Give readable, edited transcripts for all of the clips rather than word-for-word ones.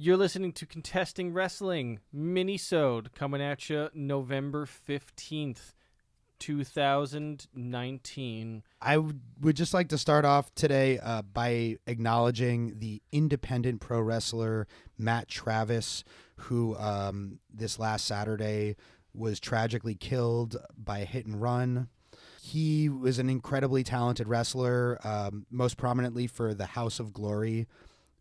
You're listening to Contesting Wrestling Minisode, coming at you November 15th, 2019. I would just like to start off today by acknowledging the independent pro wrestler Matt Travis, who this last Saturday was tragically killed by a hit and run. He was an incredibly talented wrestler, most prominently for the House of Glory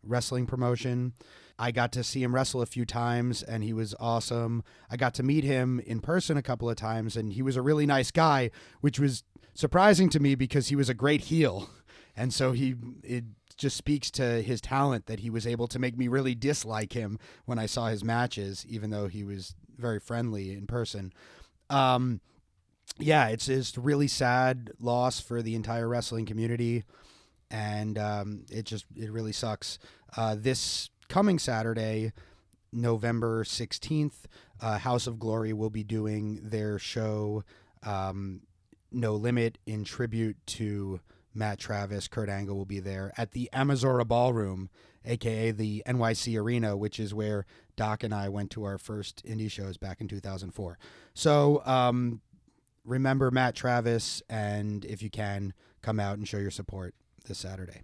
wrestling promotion. I got to see him wrestle a few times, and he was awesome. I got to meet him in person a couple of times, and he was a really nice guy, which was surprising to me because he was a great heel. And so it just speaks to his talent that he was able to make me really dislike him when I saw his matches, even though he was very friendly in person. Yeah, it's a really sad loss for the entire wrestling community, and it really sucks. This coming Saturday, November 16th, House of Glory will be doing their show No Limit in tribute to Matt Travis. Kurt Angle will be there at the Amazora Ballroom, a.k.a. the NYC Arena, which is where Doc and I went to our first indie shows back in 2004. So remember Matt Travis, and if you can, come out and show your support this Saturday.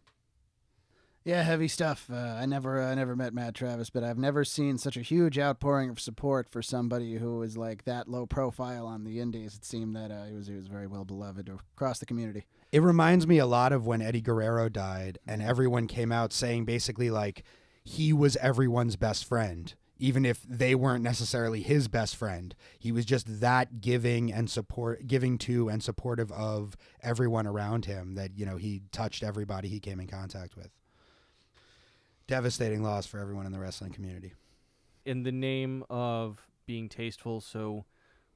Yeah, heavy stuff. I never met Matt Travis, but I've never seen such a huge outpouring of support for somebody who was like that low profile on the indies. It seemed that he was very well beloved across the community. It reminds me a lot of when Eddie Guerrero died, and everyone came out saying basically like he was everyone's best friend, even if they weren't necessarily his best friend. He was just that giving to and supportive of everyone around him that, you know, he touched everybody he came in contact with. Devastating loss for everyone in the wrestling community. In the name of being tasteful, so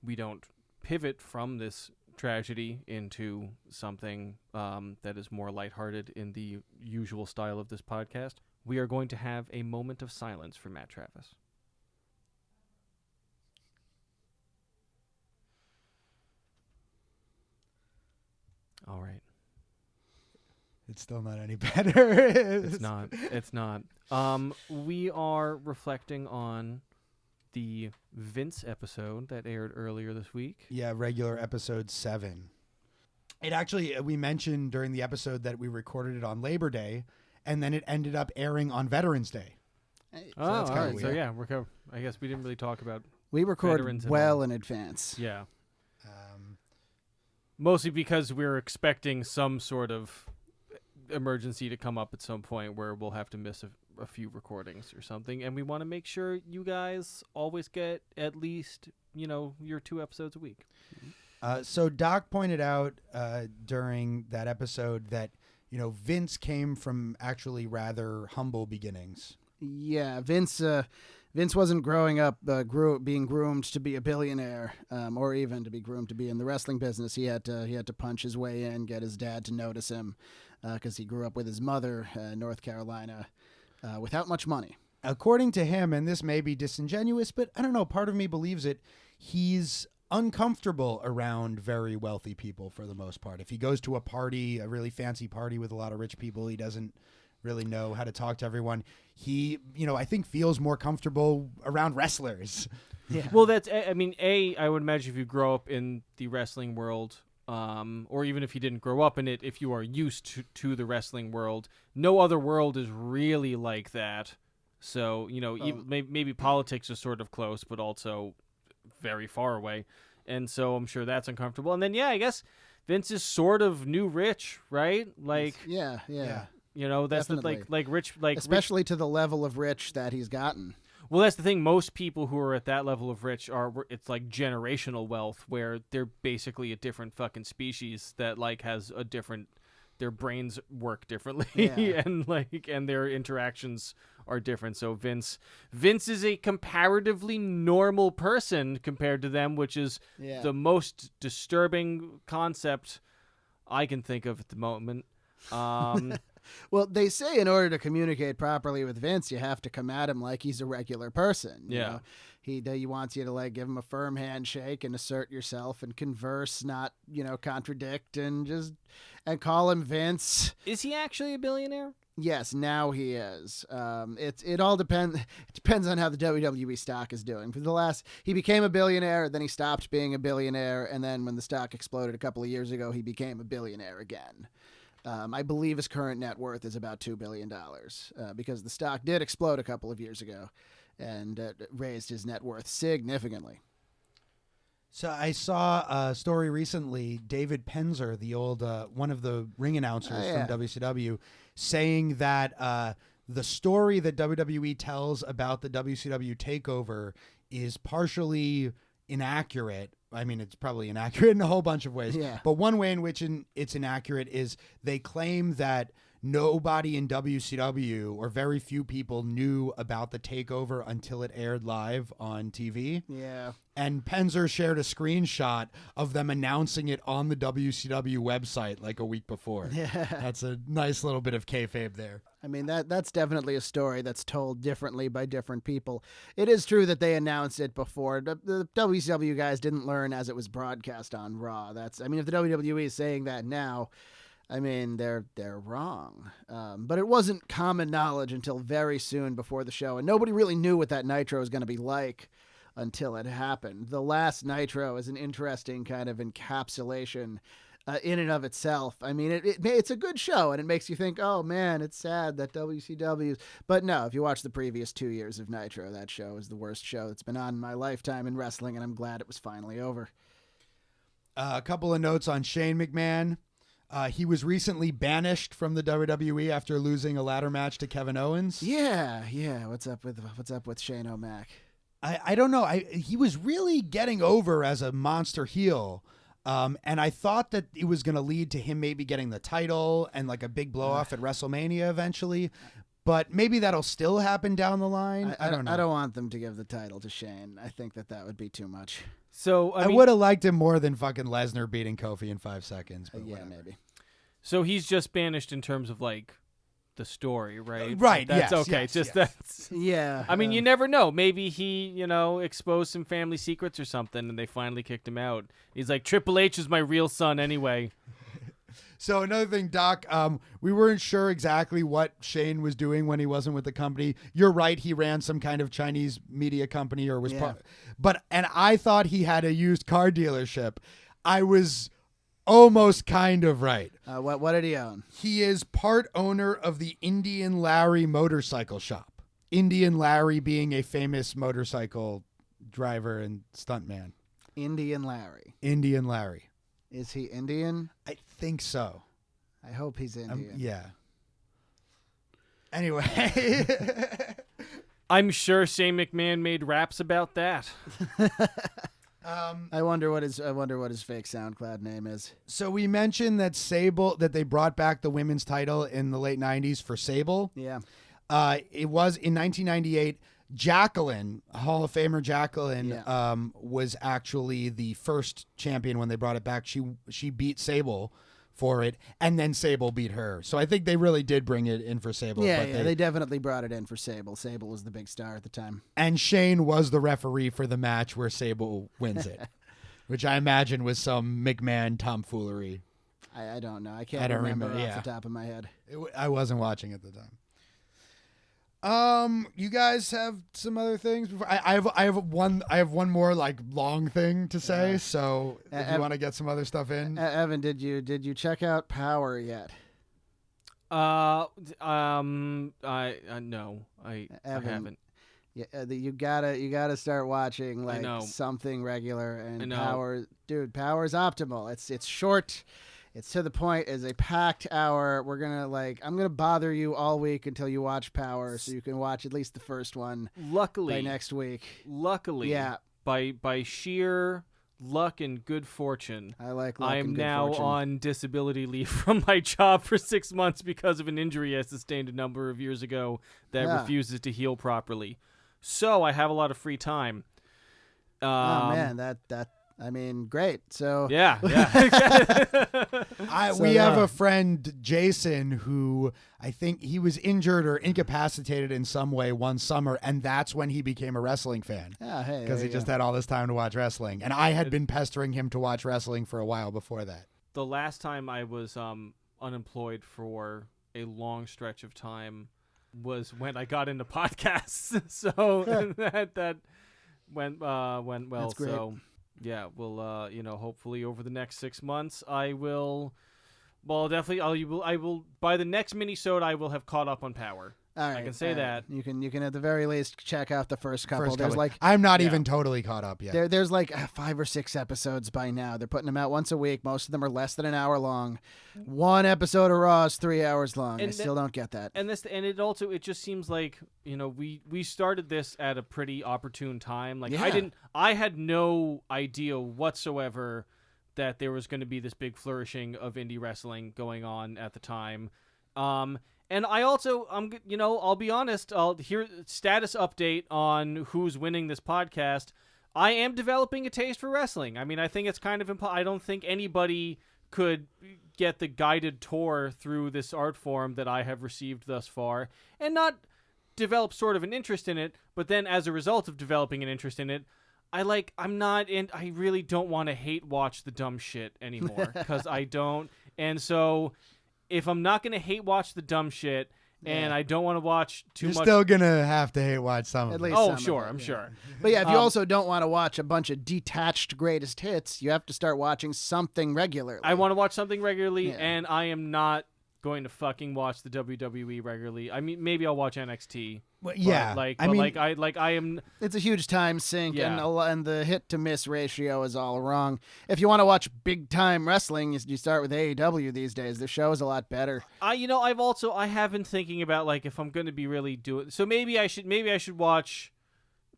we don't pivot from this tragedy into something that is more lighthearted in the usual style of this podcast, we are going to have a moment of silence for Matt Travis. All right. It's still not any better. It's not. We are reflecting on the Vince episode that aired earlier this week. Yeah, regular episode 7. It actually, we mentioned during the episode that we recorded it on Labor Day, and then it ended up airing on Veterans Day. Hey, So that's kind of weird. So yeah, I guess we didn't really talk about we record well in advance. advance. Yeah. Mostly because we're expecting some sort of emergency to come up at some point where we'll have to miss a few recordings or something, and we want to make sure you guys always get at least, your 2 episodes a week. So Doc pointed out during that episode that, Vince came from actually rather humble beginnings. Yeah, Vince wasn't growing up being groomed to be a billionaire, or even to be groomed to be in the wrestling business. He had to punch his way in, get his dad to notice him, because he grew up with his mother in North Carolina without much money. According to him, and this may be disingenuous, but I don't know, part of me believes it, he's uncomfortable around very wealthy people for the most part. If he goes to a party, a really fancy party with a lot of rich people, he doesn't really know how to talk to everyone. He, I think feels more comfortable around wrestlers. Yeah. Well, I would imagine if you grow up in the wrestling world, or even if you didn't grow up in it, if you are used to the wrestling world, no other world is really like that. So, maybe politics is sort of close, but also very far away. And so I'm sure that's uncomfortable. And then, yeah, I guess Vince is sort of new rich, right? Like, yeah. That's rich, especially to the level of rich that he's gotten. Well, that's the thing. Most people who are at that level of rich it's like generational wealth, where they're basically a different fucking species that has a different, their brains work differently, yeah. and their interactions are different. So Vince is a comparatively normal person compared to them, which is the most disturbing concept I can think of at the moment. Well, they say in order to communicate properly with Vince, you have to come at him like he's a regular person. You know? He wants you to give him a firm handshake and assert yourself and converse, not contradict, and call him Vince. Is he actually a billionaire? Yes, now he is. It all depends. It depends on how the WWE stock is doing. He became a billionaire, then he stopped being a billionaire, and then when the stock exploded a couple of years ago, he became a billionaire again. I believe his current net worth is about $2 billion because the stock did explode a couple of years ago and raised his net worth significantly. So I saw a story recently, David Penzer, the old one of the ring announcers from WCW, saying that the story that WWE tells about the WCW Takeover is partially inaccurate. I mean, it's probably inaccurate in a whole bunch of ways. Yeah. But one way in which it's inaccurate is they claim that nobody in WCW or very few people knew about the takeover until it aired live on TV. Yeah. And Penzer shared a screenshot of them announcing it on the WCW website like a week before. Yeah. That's a nice little bit of kayfabe there. I mean, that's definitely a story that's told differently by different people. It is true that they announced it before. The WCW guys didn't learn as it was broadcast on Raw. If the WWE is saying that now, I mean, they're wrong. But it wasn't common knowledge until very soon before the show, and nobody really knew what that Nitro was going to be like until it happened. The last Nitro is an interesting kind of encapsulation in and of itself. I mean, it's a good show, and it makes you think, oh, man, it's sad that WCW's... But no, if you watch the previous 2 years of Nitro, that show is the worst show that's been on in my lifetime in wrestling, and I'm glad it was finally over. A couple of notes on Shane McMahon. He was recently banished from the WWE after losing a ladder match to Kevin Owens. Yeah. What's up with Shane O'Mac? I don't know. He was really getting over as a monster heel. And I thought that it was going to lead to him maybe getting the title and like a big blow off at WrestleMania eventually. But maybe that'll still happen down the line. I don't know. I don't want them to give the title to Shane. I think that would be too much. So I would have liked him more than fucking Lesnar beating Kofi in 5 seconds. But yeah, whatever. maybe. So he's just banished in terms of like the story, right? Right. That's yes, okay. yes, Just yes. that's. Yeah. I mean, you never know. Maybe he, exposed some family secrets or something, and they finally kicked him out. He's like, Triple H is my real son anyway. So another thing, Doc, we weren't sure exactly what Shane was doing when he wasn't with the company. You're right. He ran some kind of Chinese media company or was and I thought he had a used car dealership. I was almost kind of right. What did he own? He is part owner of the Indian Larry motorcycle shop. Indian Larry being a famous motorcycle driver and stuntman. Indian Larry. Indian Larry. Is he Indian? I think so. I hope he's Indian. Yeah. Anyway. I'm sure Shane McMahon made raps about that. I wonder what his fake SoundCloud name is. So we mentioned that that they brought back the women's title in the late 90s for Sable. Yeah. It was in 1998. Jacqueline, Hall of Famer Jacqueline, was actually the first champion when they brought it back. She beat Sable for it, and then Sable beat her. So I think they really did bring it in for Sable. Yeah, they definitely brought it in for Sable. Sable was the big star at the time. And Shane was the referee for the match where Sable wins it, which I imagine was some McMahon tomfoolery. I don't know. I can't remember off the top of my head. I wasn't watching at the time. You guys have some other things before I have one more like long thing to say. So if you want to get some other stuff in, Evan, did you check out Power yet? No, I haven't. Yeah, you gotta start watching something regular and Power, dude. Power's optimal. It's short. It's to the point. It's a packed hour. I'm gonna bother you all week until you watch Power, so you can watch at least the first one. Luckily, by next week. Luckily, yeah. By sheer luck and good fortune, I am now on disability leave from my job for 6 months because of an injury I sustained a number of years ago that refuses to heal properly. So I have a lot of free time. Oh man, that. I mean, great. So yeah. We have a friend, Jason, who I think he was injured or incapacitated in some way one summer, and that's when he became a wrestling fan. Because he just had all this time to watch wrestling, and I had been pestering him to watch wrestling for a while before that. The last time I was unemployed for a long stretch of time was when I got into podcasts. So that went well. That's great. So yeah, we'll hopefully over the next 6 months I will. Well, definitely I will by the next Minisode I will have caught up on Power. All right, I can say all right. that. You can at the very least check out the first couple. There's like I'm not even totally caught up yet. there's like 5 or 6 episodes by now. They're putting them out once a week. Most of them are less than an hour long. One episode of Raw is 3 hours long. I still don't get that. And it just seems like, we started this at a pretty opportune time. Like I had no idea whatsoever that there was going to be this big flourishing of indie wrestling going on at the time. And I also, I'll be honest, I'll hear status update on who's winning this podcast. I am developing a taste for wrestling. I mean, I think it's kind of I don't think anybody could get the guided tour through this art form that I have received thus far and not develop sort of an interest in it, but then as a result of developing an interest in it, I really don't want to hate watch the dumb shit anymore because I don't. And so if I'm not going to hate watch the dumb shit and I don't want to watch too much. You're still going to have to hate watch some of it. least Oh, some sure. of it, I'm sure. But yeah, if you also don't want to watch a bunch of detached greatest hits, you have to start watching something regularly. I want to watch something regularly, Yeah. and I am not going to fucking watch the WWE regularly. I mean, maybe I'll watch NXT. Well, yeah. I am. It's a huge time sink, Yeah. and the hit to miss ratio is all wrong. If you want to watch big time wrestling, you start with AEW these days. The show is a lot better. I have been thinking about like if I'm going to be really doing. So maybe I should watch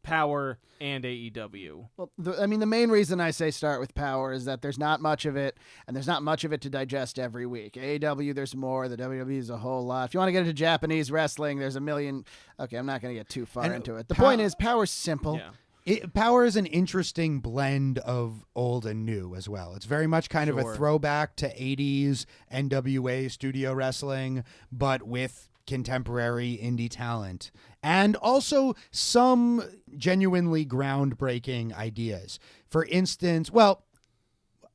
Power and AEW. Well, the main reason I say start with Power is that there's not much of it, and there's not much of it to digest every week. AEW, there's more. The WWE is a whole lot. If you want to get into Japanese wrestling, there's a million. Okay, I'm not going to get too far into it. The point is, Power's simple. Yeah. Power is an interesting blend of old and new as well. It's very much kind of a Sure. throwback to 80s NWA studio wrestling, but with contemporary indie talent and also some genuinely groundbreaking ideas. For instance, well,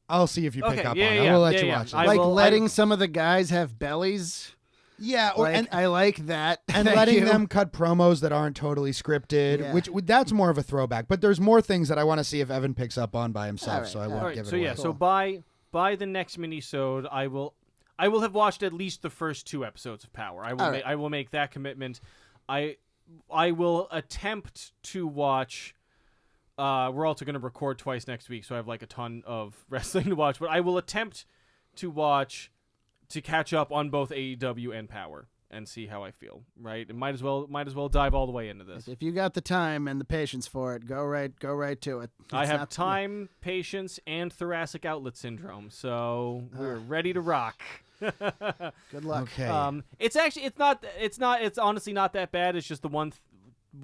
I'll see if you pick Okay, up yeah, on it. yeah, We'll let yeah, you yeah. watch it. I Letting some of the guys have bellies. Yeah, I like that. and Thank letting you. them cut promos that aren't totally scripted, Yeah. which that's more of a throwback. But there's more things that I want to see if Evan picks up on by himself, All right, so I all won't All right. give it So away. yeah. So by the next Minisode, I will have watched at least the first 2 episodes of Power. All right. I will make that commitment. I will attempt to watch. We're also going to record twice next week, so I have like a ton of wrestling to watch. But I will attempt to catch up on both AEW and Power and see how I feel. Right, and might as well dive all the way into this. If you got the time and the patience for it, go right to it. I It's have not- time, patience, and thoracic outlet syndrome, so we're ready to rock. Good luck. Okay. It's honestly not that bad. It's just the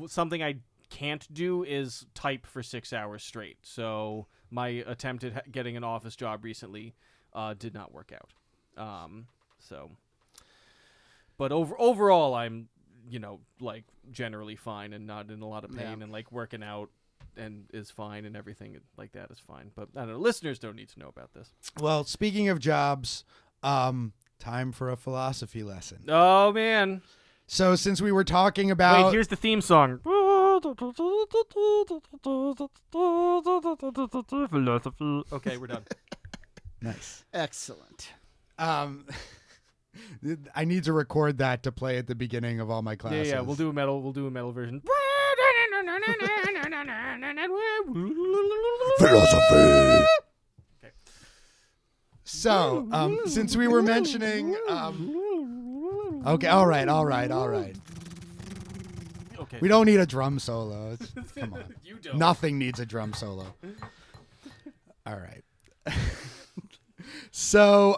something I can't do is type for 6 hours straight. So my attempt at getting an office job recently did not work out. But overall, I'm like generally fine and not in a lot of pain, Yeah. and like working out and is fine, and everything like that is fine. But I don't know. Listeners don't need to know about this. Well, speaking of jobs, time for a philosophy lesson. Oh man. So since we were talking about Wait, here's the theme song. Okay, we're done. nice. Excellent. I need to record that to play at the beginning of all my classes. Yeah, we'll do a metal version. Philosophy. Okay. So, since we were mentioning, okay, all right. Okay. We don't need a drum solo. Come on. You don't. Nothing needs a drum solo. All right. So,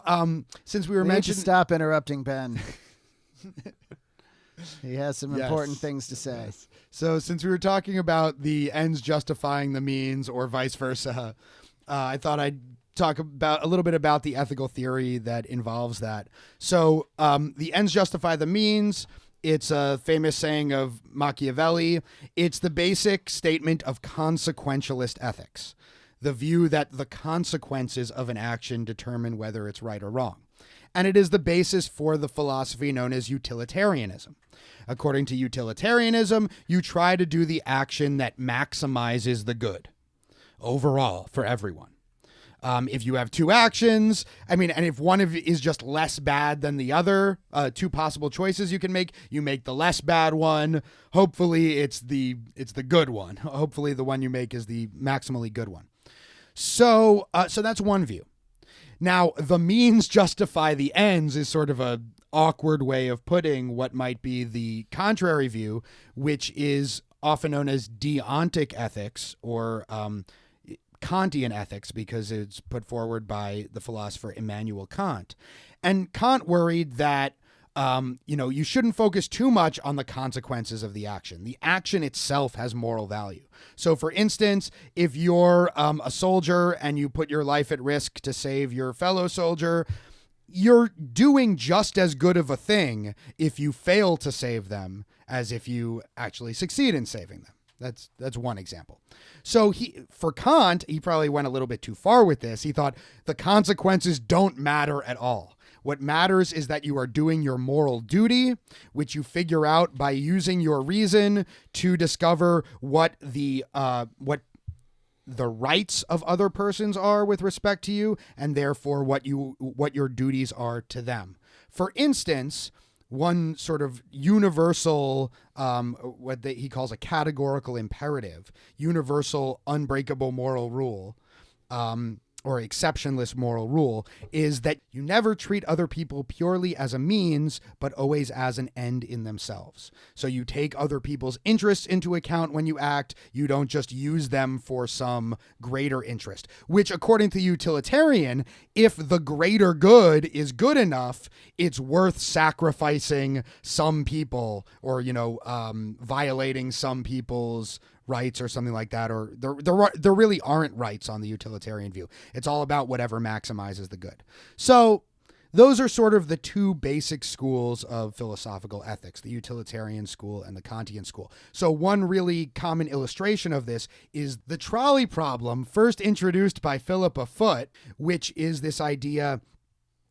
since we were We need to mentioning, stop interrupting Ben. He has some Yes. important things to say. Yes. So, since we were talking about the ends justifying the means, or vice versa, I thought I'd talk about a little bit about the ethical theory that involves that. So, the ends justify the means. It's a famous saying of Machiavelli. It's the basic statement of consequentialist ethics, the view that the consequences of an action determine whether it's right or wrong. and it is the basis for the philosophy known as utilitarianism. According to utilitarianism, you try to do the action that maximizes the good overall for everyone. If you have two actions, and if one of is just less bad than the other, two possible choices you can make, you make the less bad one. Hopefully it's the good one. Hopefully the one you make is the maximally good one. So that's one view. Now, the means justify the ends is sort of a awkward way of putting what might be the contrary view, which is often known as deontic ethics or Kantian ethics, because it's put forward by the philosopher Immanuel Kant. And Kant worried that you shouldn't focus too much on the consequences of the action. The action itself has moral value. So, for instance, if you're a soldier and you put your life at risk to save your fellow soldier, you're doing just as good of a thing if you fail to save them as if you actually succeed in saving them. That's one example. So for Kant, he probably went a little bit too far with this. He thought the consequences don't matter at all. What matters is that you are doing your moral duty, which you figure out by using your reason to discover what the rights of other persons are with respect to you, and therefore what your duties are to them. For instance, one sort of universal, he calls a categorical imperative, universal unbreakable moral rule, or exceptionless moral rule, is that you never treat other people purely as a means, but always as an end in themselves. So you take other people's interests into account when you act. You don't just use them for some greater interest, which, according to utilitarian, if the greater good is good enough, it's worth sacrificing some people or, violating some people's rights or something like that, or there really aren't rights on the utilitarian view. It's all about whatever maximizes the good. So those are sort of the two basic schools of philosophical ethics, the utilitarian school and the Kantian school. So one really common illustration of this is the trolley problem, first introduced by Philippa Foot, which is this idea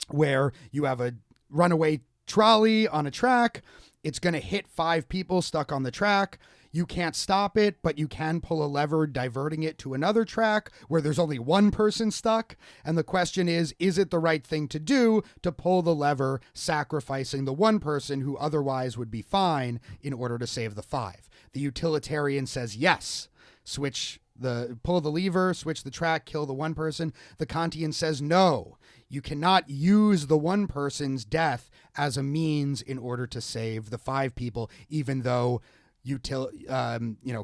where you have a runaway trolley on a track. It's going to hit 5 people stuck on the track. You can't stop it, but you can pull a lever diverting it to another track where there's only one person stuck. And the question is it the right thing to do to pull the lever, sacrificing the one person who otherwise would be fine in order to save the 5? The utilitarian says yes. Pull the lever, switch the track, kill the one person. The Kantian says no. You cannot use the one person's death as a means in order to save the 5 people, even though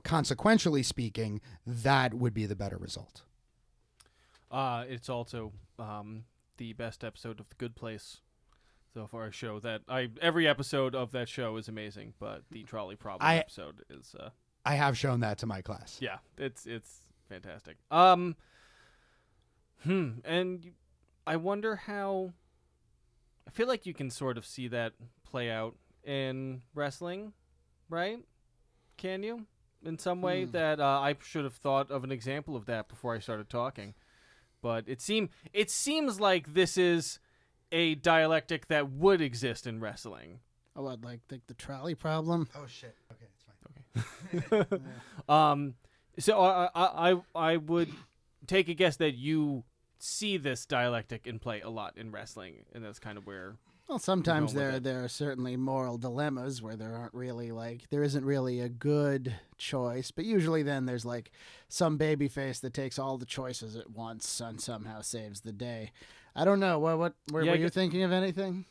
consequentially speaking, that would be the better result. It's also the best episode of The Good Place so far. A show that every episode of that show is amazing, but the Trolley Problem episode is. I have shown that to my class. Yeah, it's fantastic. And I wonder how. I feel like you can sort of see that play out in wrestling, right? Can you? In some way that I should have thought of an example of that before I started talking. But it seems like this is a dialectic that would exist in wrestling. Oh, I'd like the trolley problem. Oh shit. Okay, it's fine. Okay. So I would take a guess that you see this dialectic in play a lot in wrestling, and that's kind of where. Well, sometimes there are certainly moral dilemmas where there isn't really a good choice, but usually then there's like some babyface that takes all the choices at once and somehow saves the day. I don't know. Were you thinking of anything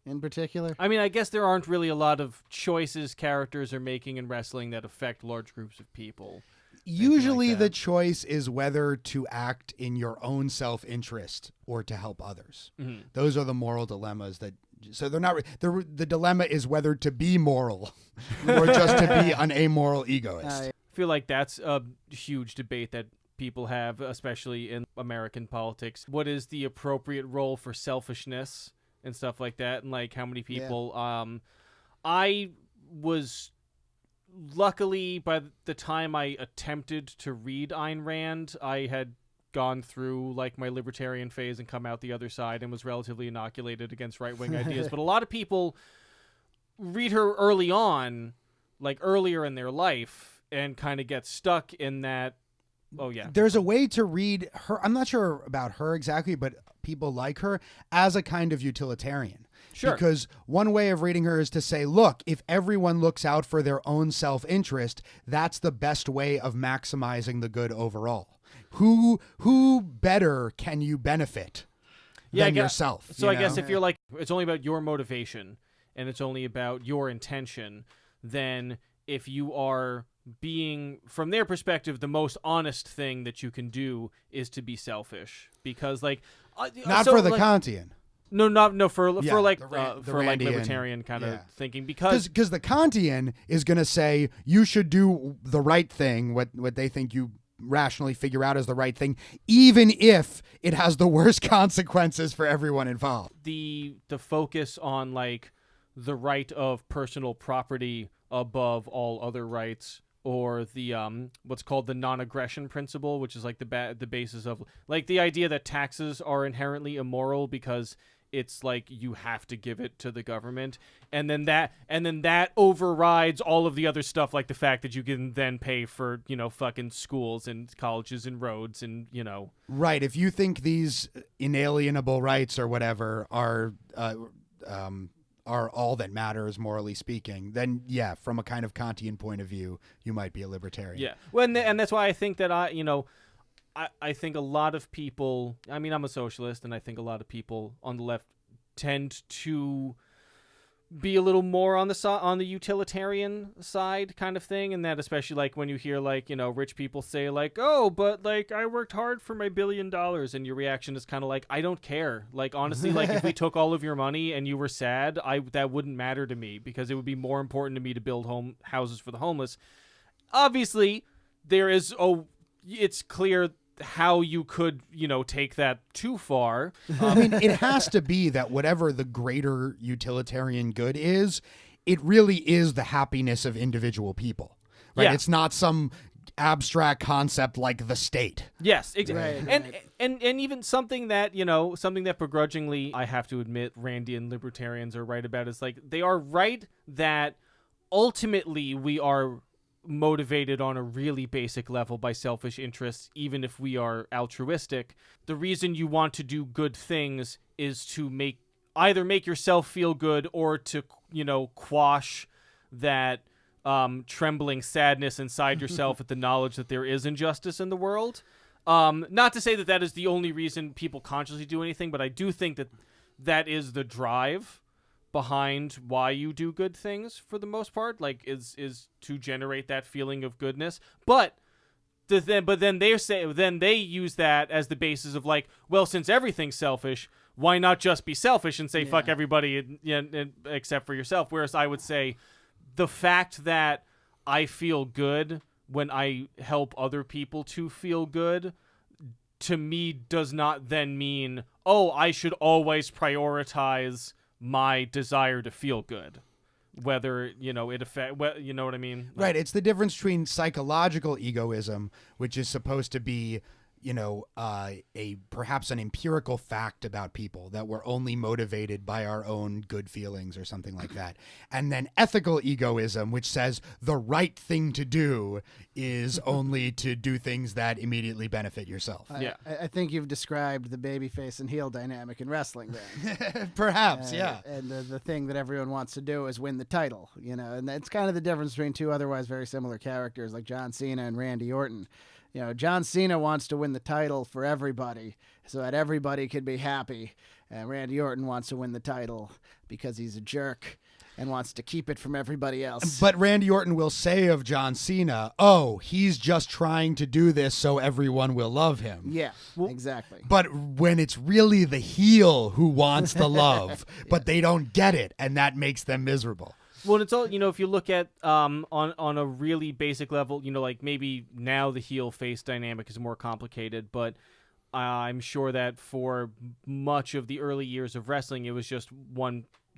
in particular? I mean, I guess there aren't really a lot of choices characters are making in wrestling that affect large groups of people. Usually the choice is whether to act in your own self-interest or to help others. Mm-hmm. Those are the moral dilemmas so they're not, the dilemma is whether to be moral or just to be an amoral egoist. I feel like that's a huge debate that people have, especially in American politics. What is the appropriate role for selfishness and stuff like that? And like how many people, I was luckily, by the time I attempted to read Ayn Rand, I had gone through like my libertarian phase and come out the other side and was relatively inoculated against right-wing ideas. But a lot of people read her early on, like earlier in their life, and kind of get stuck in that. Oh yeah, there's a way to read her. I'm not sure about her exactly, but people like her as a kind of utilitarian. Sure. Because one way of reading her is to say, look, if everyone looks out for their own self-interest, that's the best way of maximizing the good overall. Who better can you benefit than yourself? So I guess if you're like, it's only about your motivation and it's only about your intention, then if you are being, from their perspective, the most honest thing that you can do is to be selfish. Because like, not for the Kantian. No, for the like libertarian kind of thinking, because the Kantian is going to say you should do the right thing, what they think you rationally figure out as the right thing, even if it has the worst consequences for everyone involved. The focus on like the right of personal property above all other rights, or the what's called the non-aggression principle, which is like the basis of like the idea that taxes are inherently immoral because it's like you have to give it to the government, and then that overrides all of the other stuff, like the fact that you can then pay for, you know, fucking schools and colleges and roads and, you know. Right. If you think these inalienable rights or whatever are all that matters, morally speaking, then yeah, from a kind of Kantian point of view, you might be a libertarian. Yeah. Well, and that's why I think that I think a lot of people, I mean, I'm a socialist, and I think a lot of people on the left tend to be a little more on the utilitarian side kind of thing, and that especially like when you hear like, you know, rich people say like, oh, but like I worked hard for my $1 billion, and your reaction is kind of like, I don't care. Like, honestly, like if we took all of your money and you were sad, that wouldn't matter to me, because it would be more important to me to build houses for the homeless. Obviously, it's clear how you could, you know, take that too far. I mean, it has to be that whatever the greater utilitarian good is, it really is the happiness of individual people, right? Yeah. It's not some abstract concept like the state. Yes, exactly. Right. And even something that, you know, something that begrudgingly, I have to admit, Randian libertarians are right about is like, they are right that ultimately we are motivated on a really basic level by selfish interests, even if we are altruistic. The reason you want to do good things is to either make yourself feel good, or to, you know, quash that trembling sadness inside yourself at the knowledge that there is injustice in the world. Not to say that is the only reason people consciously do anything, but I do think that is the drive behind why you do good things for the most part, like is to generate that feeling of goodness. But then they use that as the basis of like, well, since everything's selfish, why not just be selfish and say fuck everybody except for yourself? Whereas I would say the fact that I feel good when I help other people to feel good, to me, does not then mean, oh, I should always prioritize my desire to feel good, whether, you know, you know what I mean? Right. It's the difference between psychological egoism, which is supposed to be, you know, perhaps an empirical fact about people, that we're only motivated by our own good feelings or something like that. And then ethical egoism, which says the right thing to do is only to do things that immediately benefit yourself. I think you've described the babyface and heel dynamic in wrestling then. Perhaps, yeah. And the thing that everyone wants to do is win the title, you know, and that's kind of the difference between two otherwise very similar characters like John Cena and Randy Orton. You know, John Cena wants to win the title for everybody so that everybody can be happy. And Randy Orton wants to win the title because he's a jerk and wants to keep it from everybody else. But Randy Orton will say of John Cena, oh, he's just trying to do this so everyone will love him. Yeah, exactly. But when it's really the heel who wants the love, but they don't get it, and that makes them miserable. Well, it's all, you know, if you look at on a really basic level, you know, like maybe now the heel face dynamic is more complicated, but I'm sure that for much of the early years of wrestling, it was just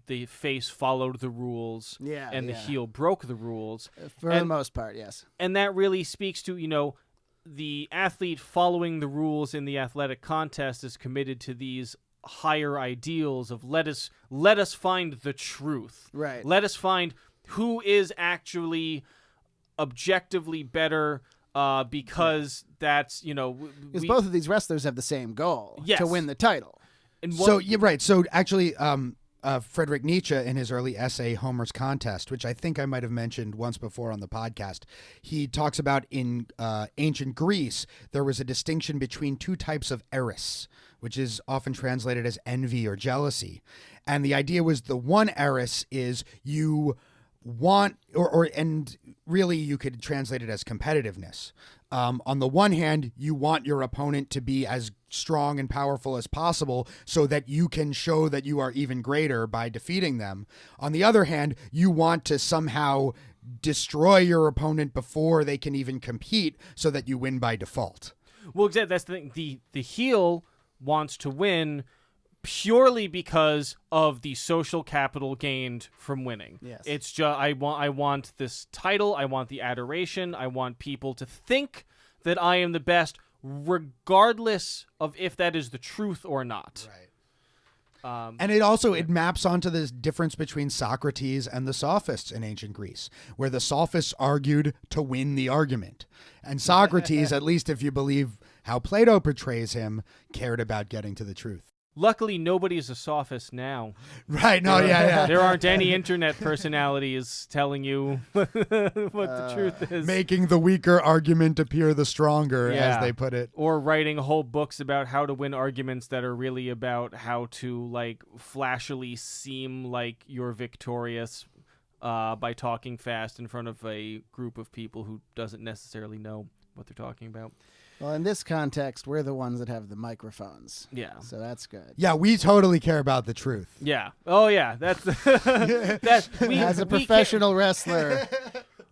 the face followed the rules, and the heel broke the rules. For the most part, yes. And that really speaks to, you know, the athlete following the rules in the athletic contest is committed to these higher ideals of let us find the truth. Right. Let us find who is actually objectively better, because that's, Because both of these wrestlers have the same goal, Yes. to win the title. and So you're right. So actually, Friedrich Nietzsche, in his early essay Homer's Contest, which I think I might have mentioned once before on the podcast, he talks about in ancient Greece there was a distinction between two types of eris, which is often translated as envy or jealousy, and the idea was the one eris is you want and really you could translate it as competitiveness. On the one hand, you want your opponent to be as strong and powerful as possible so that you can show that you are even greater by defeating them. On the other hand, you want to somehow destroy your opponent before they can even compete so that you win by default. Well, exactly. That's the thing. The heel wants to win purely because of the social capital gained from winning. Yes. It's just I want this title, I want the adoration, I want people to think that I am the best, regardless of if that is the truth or not. Right. And it maps onto the difference between Socrates and the sophists in ancient Greece, where the sophists argued to win the argument. And Socrates, at least if you believe how Plato portrays him, cared about getting to the truth. Luckily, nobody is a sophist now. Right. No, yeah. There aren't any internet personalities telling you what the truth is. Making the weaker argument appear the stronger, Yeah. as they put it. Or writing whole books about how to win arguments that are really about how to, like, flashily seem like you're victorious by talking fast in front of a group of people who doesn't necessarily know what they're talking about. Well, in this context, we're the ones that have the microphones. Yeah. So that's good. Yeah, we totally care about the truth. Yeah. Oh, yeah. That's As a professional wrestler,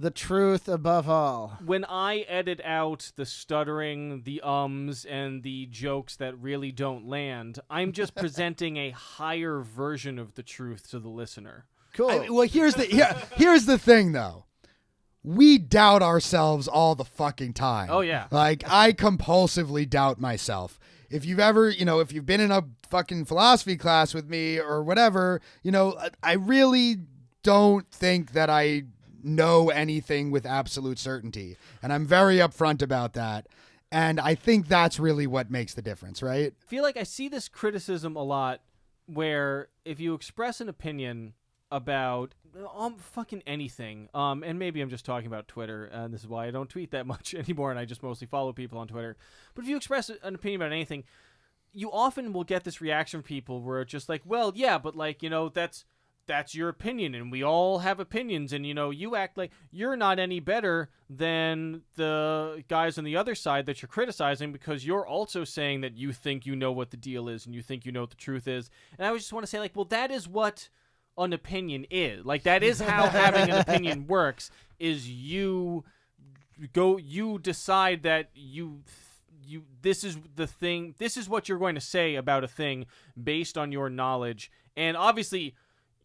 the truth above all. When I edit out the stuttering, the ums, and the jokes that really don't land, I'm just presenting a higher version of the truth to the listener. Cool. Well, here's the thing, though. We doubt ourselves all the fucking time. Oh, yeah. Like, I compulsively doubt myself. If you've ever, if you've been in a fucking philosophy class with me or whatever, I really don't think that I know anything with absolute certainty. And I'm very upfront about that. And I think that's really what makes the difference, right? I feel like I see this criticism a lot where if you express an opinion about fucking anything, and maybe I'm just talking about Twitter, and this is why I don't tweet that much anymore, and I just mostly follow people on Twitter. But if you express an opinion about anything, you often will get this reaction from people where it's just like, well, yeah, but like, that's your opinion, and we all have opinions, and you act like you're not any better than the guys on the other side that you're criticizing because you're also saying that you think you know what the deal is and you think you know what the truth is. And I just want to say, like, well, that is what an opinion is. Like, that is how having an opinion works, is you decide that this is the thing, this is what you're going to say about a thing based on your knowledge. And obviously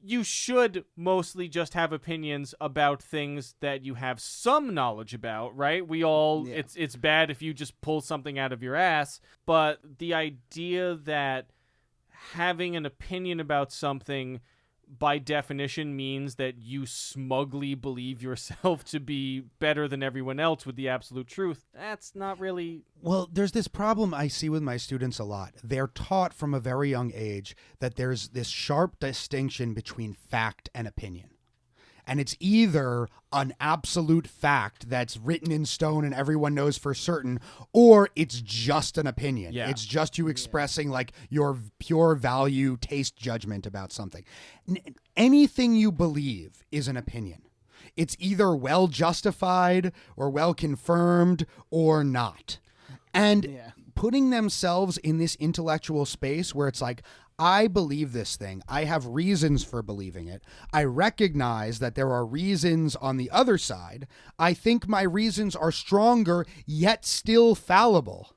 you should mostly just have opinions about things that you have some knowledge about, right? We all, Yeah. it's bad if you just pull something out of your ass, but the idea that having an opinion about something by definition means that you smugly believe yourself to be better than everyone else with the absolute truth. That's not really... Well, there's this problem I see with my students a lot. They're taught from a very young age that there's this sharp distinction between fact and opinion. And it's either an absolute fact that's written in stone and everyone knows for certain, or it's just an opinion. Yeah. It's just you expressing like your pure value, taste judgment about something. Anything you believe is an opinion. It's either well justified or well confirmed or not. And putting themselves in this intellectual space where it's like, I believe this thing. I have reasons for believing it. I recognize that there are reasons on the other side. I think my reasons are stronger, yet still fallible,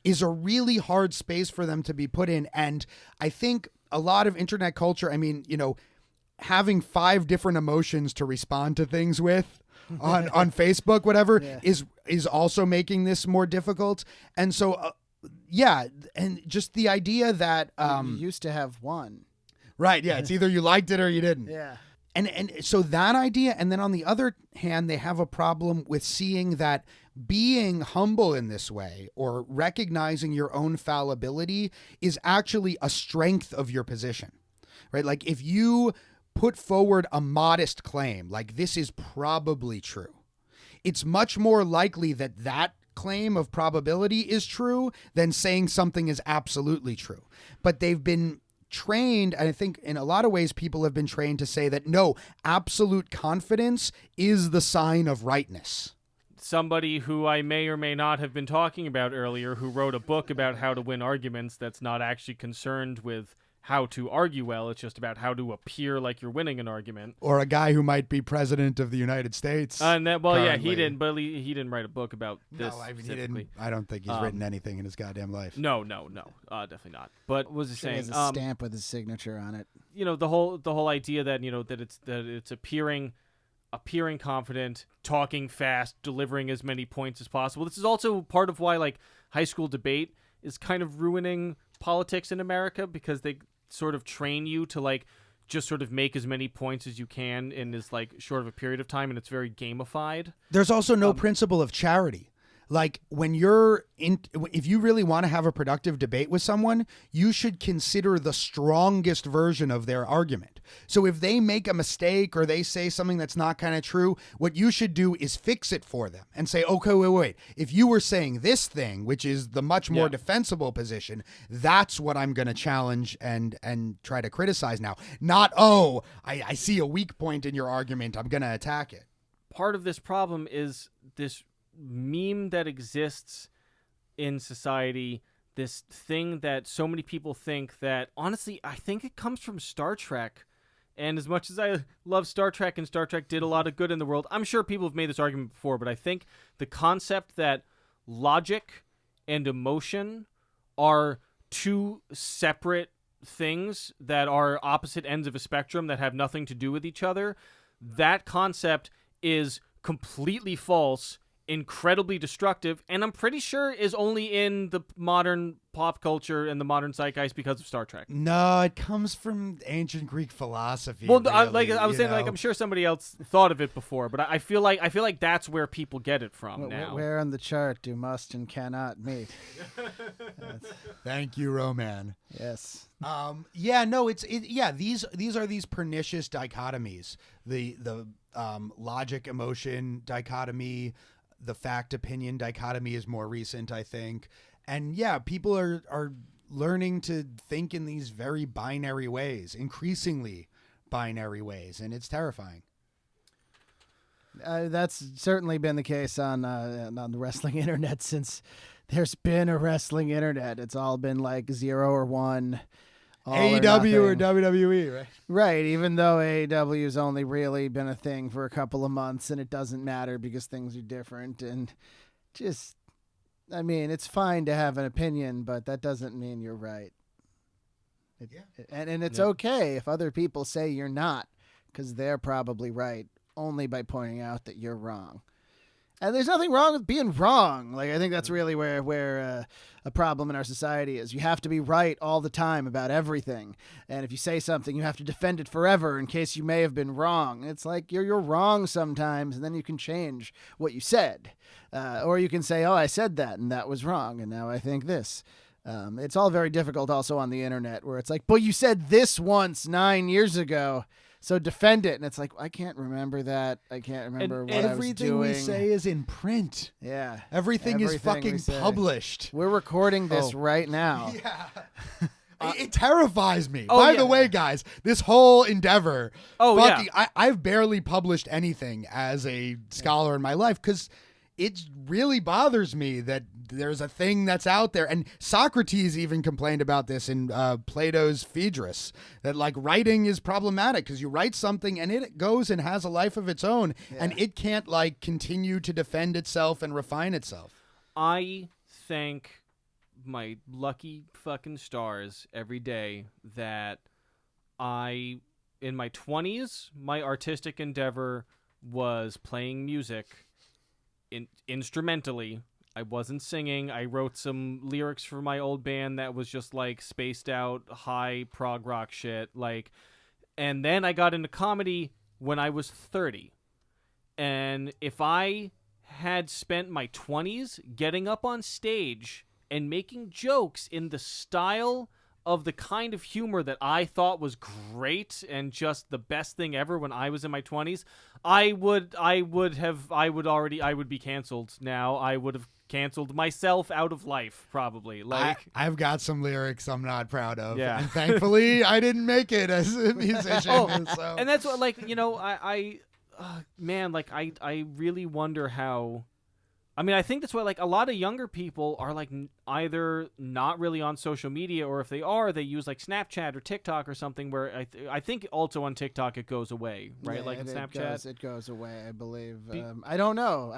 is a really hard space for them to be put in. And I think a lot of internet culture, having 5 different emotions to respond to things with, on Facebook, whatever, Yeah. is also making this more difficult. And so, yeah, and just the idea that You used to have one. right, yeah, it's either you liked it or you didn't. Yeah. And so that idea, and then on the other hand, they have a problem with seeing that being humble in this way or recognizing your own fallibility is actually a strength of your position, right? Like if you put forward a modest claim, like this is probably true, it's much more likely that that claim of probability is true than saying something is absolutely true. But they've been trained, and I think in a lot of ways people have been trained to say that no, absolute confidence is the sign of rightness. Somebody who I may or may not have been talking about earlier, who wrote a book about how to win arguments that's not actually concerned with how to argue well, it's just about how to appear like you're winning an argument. Or a guy who might be president of the United States. And that, well, yeah, currently. he didn't, but he didn't write a book about this. No, I mean, he specifically. didn't. I don't think he's written anything in his goddamn life. No, definitely not. But what was he Sure, he saying? has a stamp with his signature on it. You know, the whole idea that that it's appearing confident, talking fast, delivering as many points as possible. This is also part of why like high school debate is kind of ruining politics in America, because they sort of train you to like just sort of make as many points as you can in as like short of a period of time, and it's very gamified. There's also no principle of charity. Like when if you really want to have a productive debate with someone, you should consider the strongest version of their argument. So if they make a mistake or they say something that's not kind of true, what you should do is fix it for them and say, okay, wait. If you were saying this thing, which is the much more defensible position, that's what I'm going to challenge and try to criticize now. Not, I see a weak point in your argument, I'm going to attack it. Part of this problem is this meme that exists in society, this thing that so many people think that, honestly, I think it comes from Star Trek. And as much as I love Star Trek, and Star Trek did a lot of good in the world, I'm sure people have made this argument before, but I think the concept that logic and emotion are two separate things that are opposite ends of a spectrum that have nothing to do with each other, that concept is completely false, incredibly destructive, and I'm pretty sure is only in the modern pop culture and the modern zeitgeist because of Star Trek. No, it comes from ancient Greek philosophy. Well, really, I was saying, like, I'm sure somebody else thought of it before, but I feel like that's where people get it from now. Where on the chart do must and cannot meet? Thank you, Roman. Yes. These are these pernicious dichotomies. The logic emotion dichotomy, the fact opinion dichotomy is more recent, I think. And yeah, people are learning to think in these very binary ways, increasingly binary ways, and it's terrifying. That's certainly been the case on the wrestling internet since there's been a wrestling internet. It's all been like 0 or 1. AEW or WWE, right? Right, even though AEW has only really been a thing for a couple of months, and it doesn't matter because things are different. And just, I mean, it's fine to have an opinion, but that doesn't mean you're right. And it's okay if other people say you're not, because they're probably right only by pointing out that you're wrong. And there's nothing wrong with being wrong. Like, I think that's really where a problem in our society is. You have to be right all the time about everything. And if you say something, you have to defend it forever in case you may have been wrong. It's like you're wrong sometimes, and then you can change what you said. Or you can say, I said that, and that was wrong, and now I think this. It's all very difficult also on the internet, where it's like, but you said this once 9 years ago, so defend it. And it's like, I can't remember that. I can't remember what I was doing. Everything we say is in print. Yeah. Everything is fucking published. We're recording this right now. Yeah. It terrifies me. By the way, guys, this whole endeavor, I've barely published anything as a scholar in my life because it really bothers me that there's a thing that's out there. And Socrates even complained about this in Plato's Phaedrus, that like writing is problematic because you write something and it goes and has a life of its own, and it can't like continue to defend itself and refine itself. I thank my lucky fucking stars every day that in my 20s, my artistic endeavor was playing music instrumentally. I wasn't singing. I wrote some lyrics for my old band that was just like spaced out high prog rock shit. Like, and then I got into comedy when I was 30. And if I had spent my 20s getting up on stage and making jokes in the style of the kind of humor that I thought was great and just the best thing ever when I was in my 20s, I would be canceled now. I would have canceled myself out of life probably. Like I've got some lyrics I'm not proud of. Yeah. And thankfully I didn't make it as a musician. So. And that's what, like, you know, man, like I really wonder how. I mean, I think that's why, like, a lot of younger people are, like, either not really on social media, or if they are, they use, like, Snapchat or TikTok or something, where I think also on TikTok it goes away, right? Yeah, like in Snapchat? It goes away, I believe. I don't know.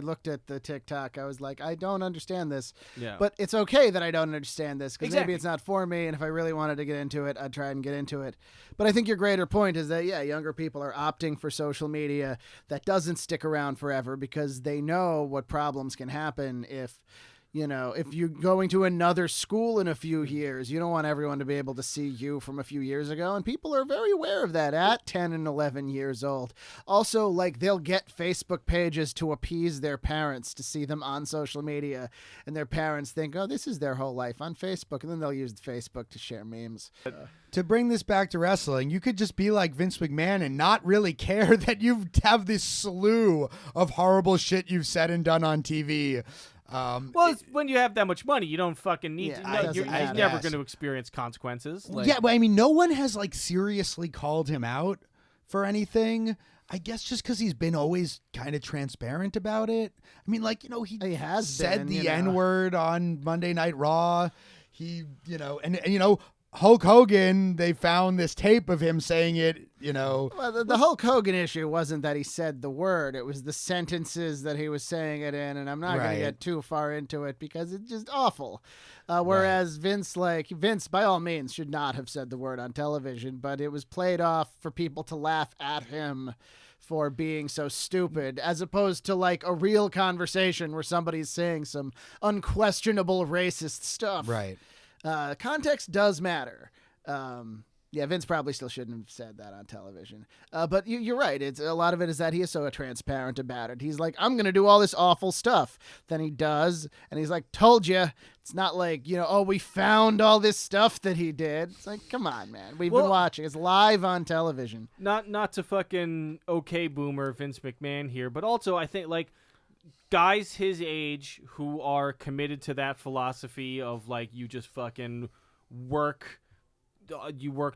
Looked at the TikTok. I was like, I don't understand this. Yeah. But it's okay that I don't understand this, because Exactly. maybe it's not for me, and if I really wanted to get into it, I'd try and get into it. But I think your greater point is that, yeah, younger people are opting for social media that doesn't stick around forever, because they know what problems can happen if you're going to another school in a few years. You don't want everyone to be able to see you from a few years ago, and people are very aware of that at 10 and 11 years old. Also, like, they'll get Facebook pages to appease their parents to see them on social media, and their parents think, oh, this is their whole life on Facebook, and then they'll use Facebook to share memes. To bring this back to wrestling, you could just be like Vince McMahon and not really care that you have this slew of horrible shit you've said and done on TV. Well, it's when you have that much money, you don't fucking need to. No, you're matter. never going to experience consequences. Like, Yeah, but I mean, no one has like seriously called him out for anything. I guess just because he's been always kind of transparent about it. I mean, like, he has said the N-word on Monday Night Raw. He, and Hulk Hogan, they found this tape of him saying it, Well, the Hulk Hogan issue wasn't that he said the word. It was the sentences that he was saying it in, and I'm not going to get too far into it because it's just awful. Whereas Vince, by all means, should not have said the word on television, but it was played off for people to laugh at him for being so stupid, as opposed to, like, a real conversation where somebody's saying some unquestionable racist stuff. Right. Context does matter. Yeah, Vince probably still shouldn't have said that on television. But you're right. It's a lot of it is that he is so transparent about it. He's like, I'm going to do all this awful stuff. Then he does. And he's like, told you. It's not like, we found all this stuff that he did. It's like, come on, man. We've been watching. It's live on television. Not to fucking okay boomer Vince McMahon here, but also I think, like, guys his age who are committed to that philosophy of, like, you just fucking work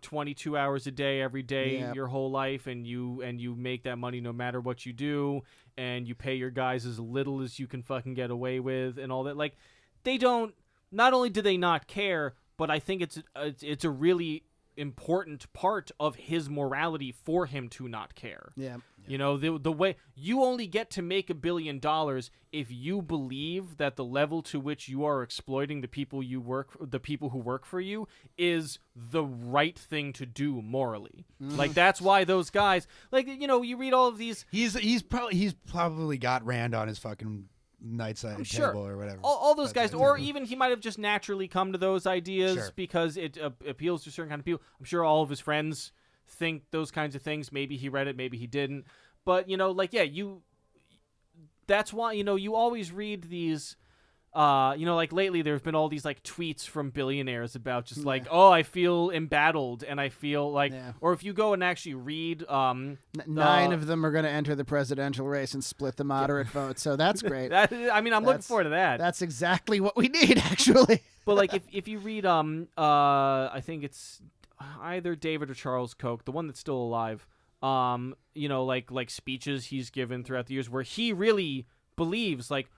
22 hours a day every day your whole life, and you make that money no matter what you do, and you pay your guys as little as you can fucking get away with and all that. Like, they don't, not only do they not care, but I think it's a really important part of his morality for him to not care. Yeah. The way you only get to make $1 billion if you believe that the level to which you are exploiting the people who work for you is the right thing to do morally. Like, that's why those guys, like, you read all of these. He's probably got Rand on his fucking nightside table or whatever. All those guys, or even he might have just naturally come to those ideas because it appeals to a certain kind of people. I'm sure all of his friends think those kinds of things. Maybe he read it, maybe he didn't. But, that's why, you always read these, like lately there's been all these, like, tweets from billionaires about just like, oh, I feel embattled, and I feel like, or if you go and actually read, 9 of them are going to enter the presidential race and split the moderate vote. So that's great. I'm looking forward to that. That's exactly what we need, actually. But, like, if you read, I think it's either David or Charles Koch, the one that's still alive, like speeches he's given throughout the years where he really believes, like,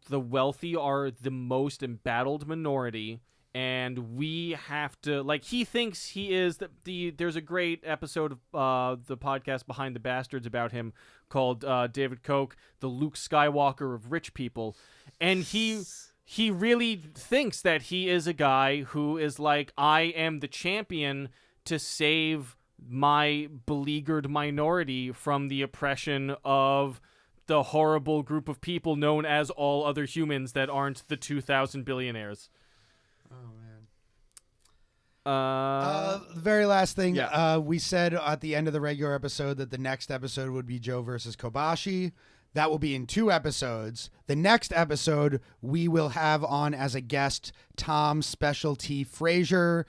the wealthy are the most embattled minority, and we have to, like, he thinks he is there's a great episode of the podcast Behind the Bastards about him called David Koch, the Luke Skywalker of rich people, and he really thinks that he is a guy who is like, I am the champion to save my beleaguered minority from the oppression of the horrible group of people known as all other humans that aren't the 2,000 billionaires. Oh man. Very last thing. Yeah. We said at the end of the regular episode that the next episode would be Joe versus Kobashi. That will be in 2 episodes. The next episode we will have on as a guest Tom Specialty Frazier,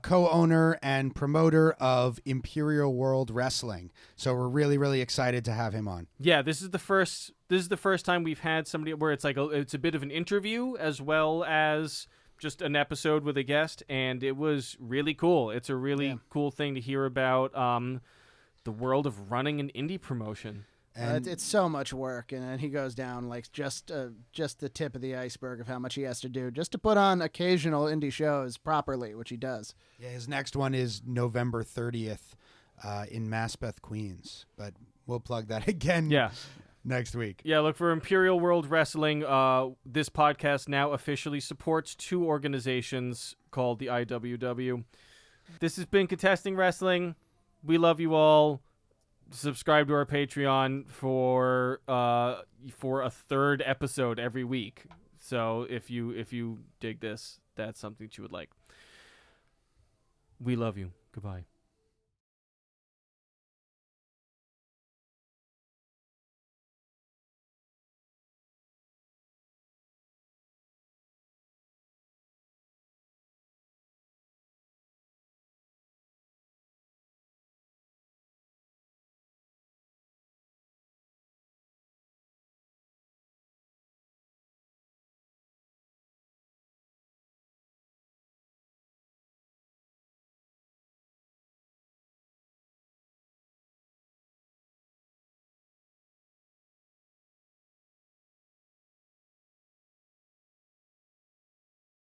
co-owner and promoter of Imperial World Wrestling. So we're really, really excited to have him on. Yeah, this is the first time we've had somebody where it's like it's a bit of an interview as well as just an episode with a guest, and it was really cool. It's a really cool thing to hear about the world of running an indie promotion. And it's so much work, and he goes down like just the tip of the iceberg of how much he has to do just to put on occasional indie shows properly, which he does. Yeah, his next one is November 30th in Maspeth, Queens. But we'll plug that again next week. Yeah, look for Imperial World Wrestling. This podcast now officially supports 2 organizations called the IWW. This has been Contesting Wrestling. We love you all. Subscribe to our Patreon for a 3rd episode every week. So if you dig this, that's something that you would like. We love you. Goodbye.